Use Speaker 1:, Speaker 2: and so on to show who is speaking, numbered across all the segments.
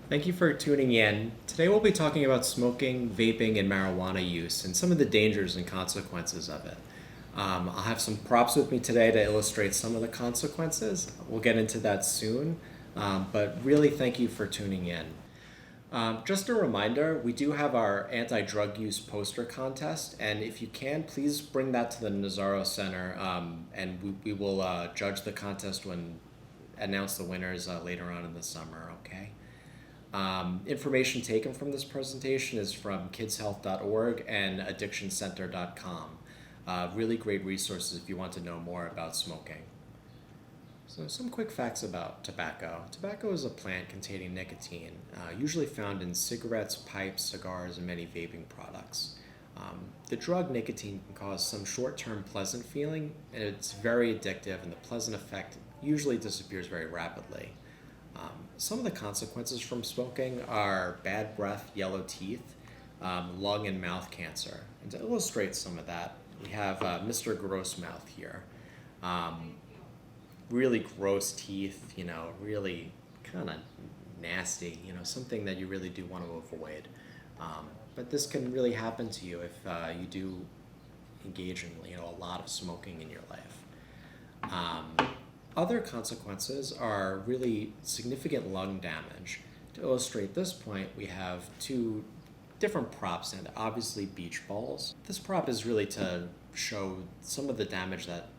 Speaker 1: Thank you for tuning in. Today we'll be talking about smoking, vaping, and marijuana use and some of the dangers and consequences of it. I'll have some props with me today to illustrate some of the consequences. We'll get into that soon, but really thank you for tuning in. Just a reminder, we do have our anti-drug use poster contest, and if you can, please bring that to the Nazaro Center, and we will judge the contest when announce the winners later on in the summer, okay? Information taken from this presentation is from kidshealth.org and addictioncenter.com. Really great resources if you want to know more about smoking. So some quick facts about tobacco. Tobacco is a plant containing nicotine, usually found in cigarettes, pipes, cigars, and many vaping products. The drug nicotine can cause some short-term pleasant feeling, and it's very addictive, and the pleasant effect usually disappears very rapidly. Some of the consequences from smoking are bad breath, yellow teeth, lung and mouth cancer. And to illustrate some of that, we have Mr. Grossmouth here. Really gross teeth, really kind of nasty, something that you really do want to avoid. But this can really happen to you if you do engage in, a lot of smoking in your life. Other consequences are really significant lung damage. To illustrate this point, we have two different props and obviously beach balls. This prop is really to show some of the damage that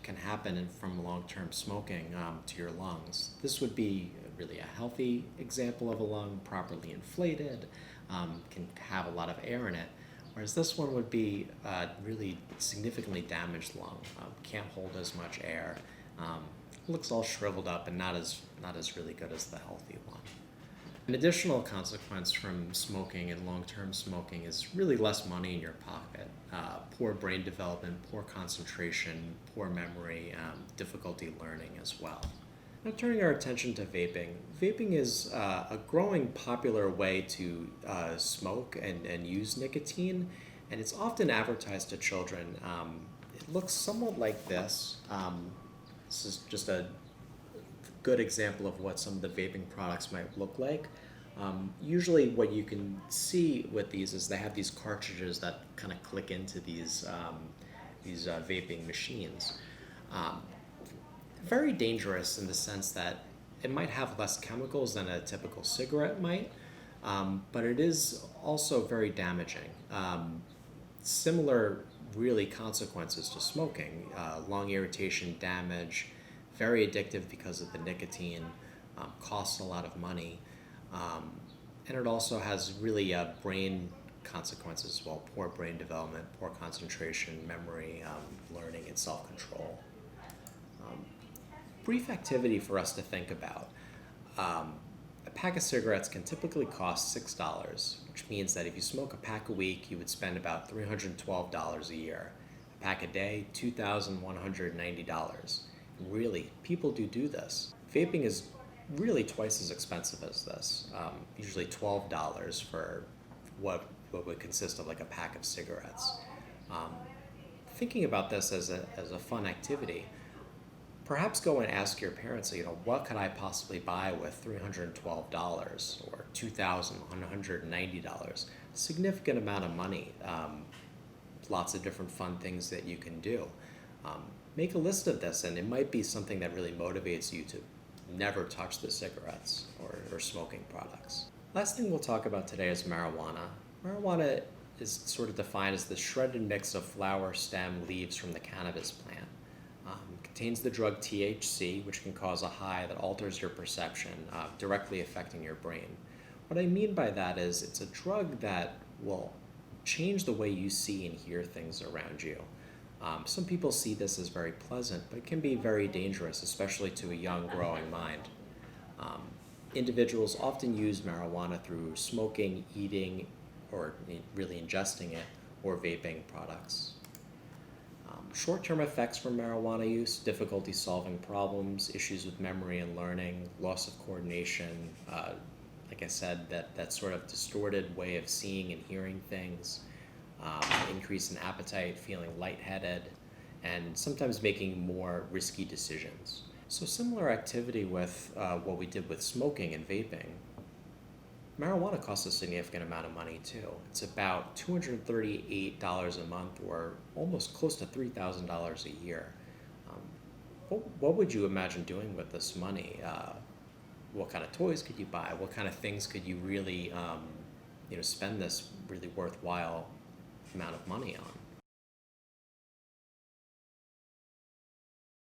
Speaker 1: can happen from long-term smoking to your lungs. This would be really a healthy example of a lung, properly inflated, can have a lot of air in it. Whereas this one would be really significantly damaged lung, can't hold as much air, looks all shriveled up and not as really good as the healthy one. An additional consequence from smoking and long-term smoking is really less money in your pocket, poor brain development, poor concentration, poor memory, difficulty learning as well. Now turning our attention to vaping. Vaping is a growing popular way to smoke and use nicotine, and it's often advertised to children. It looks somewhat like this. This is just a good example of what some of the vaping products might look like. Usually what you can see with these is they have these cartridges that kind of click into these vaping machines. Very dangerous in the sense that it might have less chemicals than a typical cigarette might, but it is also very damaging. Similar really consequences to smoking, lung irritation, damage, very addictive because of the nicotine, costs a lot of money, and it also has really brain consequences as well, poor brain development, poor concentration, memory, learning, and self-control. Brief activity for us to think about. A pack of cigarettes can typically cost $6, which means that if you smoke a pack a week, you would spend about $312 a year. A pack a day, $2,190. Really, people do this. Vaping is really twice as expensive as this, usually $12 for what would consist of like a pack of cigarettes. Thinking about this as a fun activity, perhaps go and ask your parents, what could I possibly buy with $312 or $2,190? Significant amount of money. Lots of different fun things that you can do. Make a list of this, and it might be something that really motivates you to never touch the cigarettes or smoking products. Last thing we'll talk about today is marijuana. Marijuana is sort of defined as the shredded mix of flower, stem, leaves from the cannabis plant. Contains the drug THC, which can cause a high that alters your perception, directly affecting your brain. What I mean by that is it's a drug that will change the way you see and hear things around you. Some people see this as very pleasant, but it can be very dangerous, especially to a young, growing mind. Individuals often use marijuana through smoking, eating, or really ingesting it, or vaping products. Short-term effects from marijuana use: difficulty solving problems, issues with memory and learning, loss of coordination, like I said, that sort of distorted way of seeing and hearing things, increase in appetite, feeling lightheaded, and sometimes making more risky decisions. So similar activity with what we did with smoking and vaping. Marijuana costs a significant amount of money too. It's about $238 a month, or almost close to $3,000 a year. Um, what would you imagine doing with this money? What kind of toys could you buy? What kind of things could you really, spend this really worthwhile amount of money on?